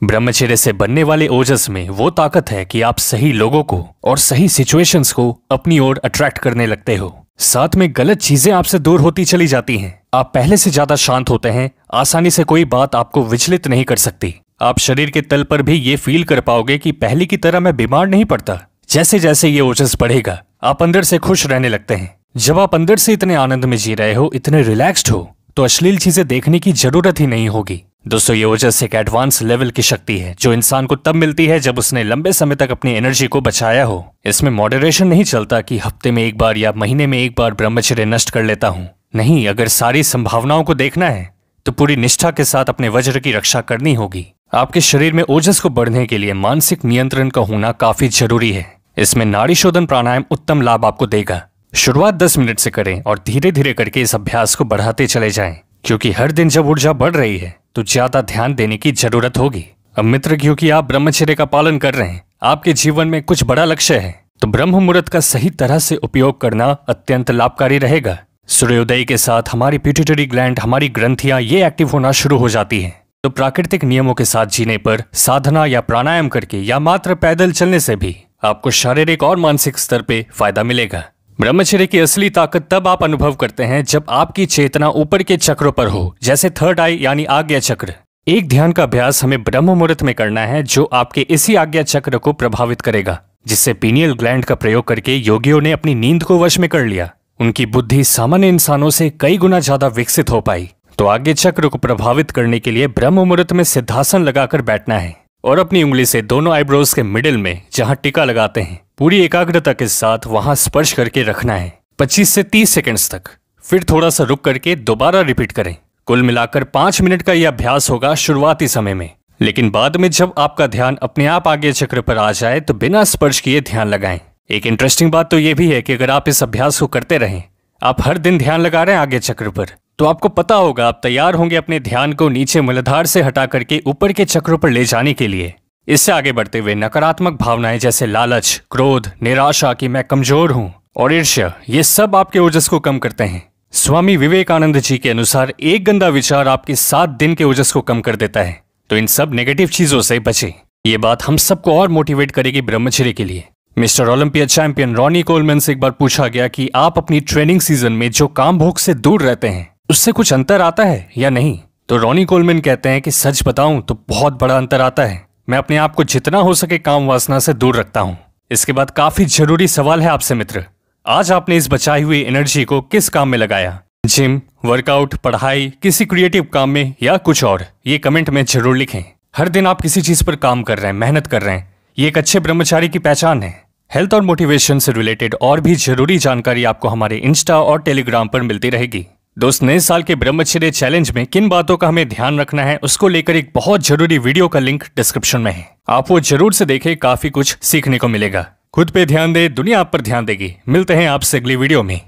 ब्रह्मचर्य से बनने वाले ओजस में वो ताकत है कि आप सही लोगों को और सही सिचुएशंस को अपनी ओर अट्रैक्ट करने लगते हो। साथ में गलत चीजें आपसे दूर होती चली जाती हैं। आप पहले से ज्यादा शांत होते हैं। आसानी से कोई बात आपको विचलित नहीं कर सकती। आप शरीर के तल पर भी ये फील कर पाओगे कि पहले की तरह मैं बीमार नहीं पड़ता। जैसे जैसे ये ओजस बढ़ेगा आप अंदर से खुश रहने लगते हैं। जब आप अंदर से इतने आनंद में जी रहे हो, इतने रिलैक्स्ड हो, तो अश्लील चीजें देखने की जरूरत ही नहीं होगी। दोस्तों, ये ओजस एक एडवांस लेवल की शक्ति है जो इंसान को तब मिलती है जब उसने लंबे समय तक अपनी एनर्जी को बचाया हो। इसमें मॉडरेशन नहीं चलता कि हफ्ते में एक बार या महीने में एक बार ब्रह्मचर्य नष्ट कर लेता हूँ। नहीं, अगर सारी संभावनाओं को देखना है तो पूरी निष्ठा के साथ अपने वज्र की रक्षा करनी होगी। आपके शरीर में ओजस को बढ़ने के लिए मानसिक नियंत्रण का होना काफी जरूरी है। इसमें नाड़ी शोधन प्राणायाम उत्तम लाभ आपको देगा। शुरुआत 10 मिनट से करें और धीरे धीरे करके इस अभ्यास को बढ़ाते चले जाएं, क्योंकि हर दिन जब ऊर्जा बढ़ रही है तो ज्यादा ध्यान देने की जरूरत होगी। अब मित्र, क्योंकि आप ब्रह्मचर्य का पालन कर रहे हैं, आपके जीवन में कुछ बड़ा लक्ष्य है, तो ब्रह्म मुहूर्त का सही तरह से उपयोग करना अत्यंत लाभकारी रहेगा। सूर्योदय के साथ हमारी पिट्यूटरी ग्लैंड, हमारी ग्रंथियां ये एक्टिव होना शुरू हो जाती हैं। तो प्राकृतिक नियमों के साथ जीने पर, साधना या प्राणायाम करके या मात्र पैदल चलने से भी आपको शारीरिक और मानसिक स्तर पे फायदा मिलेगा। ब्रह्मचर्य की असली ताकत तब आप अनुभव करते हैं जब आपकी चेतना ऊपर के चक्रों पर हो, जैसे थर्ड आई यानी आज्ञा चक्र। एक ध्यान का अभ्यास हमें ब्रह्म मुहूर्त में करना है जो आपके इसी आज्ञा चक्र को प्रभावित करेगा, जिससे पीनियल ग्लैंड का प्रयोग करके योगियों ने अपनी नींद को वश में कर लिया। उनकी बुद्धि सामान्य इंसानों से कई गुना ज्यादा विकसित हो पाई। तो आज्ञा चक्र को प्रभावित करने के लिए ब्रह्म मुहूर्त में सिद्धासन लगाकर बैठना है और अपनी उंगली से दोनों आईब्रोज के मिडिल में जहां टीका लगाते हैं, पूरी एकाग्रता के साथ वहां स्पर्श करके रखना है 25 से 30 सेकंड्स तक। फिर थोड़ा सा रुक करके दोबारा रिपीट करें। कुल मिलाकर 5 मिनट का यह अभ्यास होगा शुरुआती समय में, लेकिन बाद में जब आपका ध्यान अपने आप आज्ञा चक्र पर आ जाए तो बिना स्पर्श किए ध्यान लगाएं। एक इंटरेस्टिंग बात तो यह भी है कि अगर आप इस अभ्यास को करते रहें, आप हर दिन ध्यान लगा रहे हैं आज्ञा चक्र पर, तो आपको पता होगा आप तैयार होंगे अपने ध्यान को नीचे मूलाधार से हटा करके ऊपर के चक्रों पर ले जाने के लिए। इससे आगे बढ़ते हुए नकारात्मक भावनाएं जैसे लालच, क्रोध, निराशा कि मैं कमजोर हूं और ईर्ष्या, ये सब आपके ओजस को कम करते हैं। स्वामी विवेकानंद जी के अनुसार एक गंदा विचार आपके 7 दिन के ओजस को कम कर देता है। तो इन सब नेगेटिव चीजों से बचें। ये बात हम सबको और मोटिवेट करेगी ब्रह्मचर्य के लिए। Mister Olympia champion Ronnie Coleman से एक बार पूछा गया कि आप अपनी ट्रेनिंग सीजन में जो काम भोग से दूर रहते हैं उससे कुछ अंतर आता है या नहीं। तो रॉनी कोलमैन कहते हैं कि सच बताऊं तो बहुत बड़ा अंतर आता है। मैं अपने आप को जितना हो सके काम वासना से दूर रखता हूं। इसके बाद काफी जरूरी सवाल है आपसे मित्र, आज आपने इस बचाई हुई एनर्जी को किस काम में लगाया? जिम, वर्कआउट, पढ़ाई, किसी क्रिएटिव काम में या कुछ और? ये कमेंट में जरूर लिखें। हर दिन आप किसी चीज पर काम कर रहे हैं, मेहनत कर रहे हैं, ये एक अच्छे ब्रह्मचारी की पहचान है। हेल्थ और मोटिवेशन से रिलेटेड और भी जरूरी जानकारी आपको हमारे इंस्टा और टेलीग्राम पर मिलती रहेगी। दोस्त, नए साल के ब्रह्मचर्य चैलेंज में किन बातों का हमें ध्यान रखना है उसको लेकर एक बहुत जरूरी वीडियो का लिंक डिस्क्रिप्शन में है, आप वो जरूर से देखें। काफी कुछ सीखने को मिलेगा। खुद पे ध्यान दे, दुनिया आप पर ध्यान देगी। मिलते हैं आपसे अगली वीडियो में।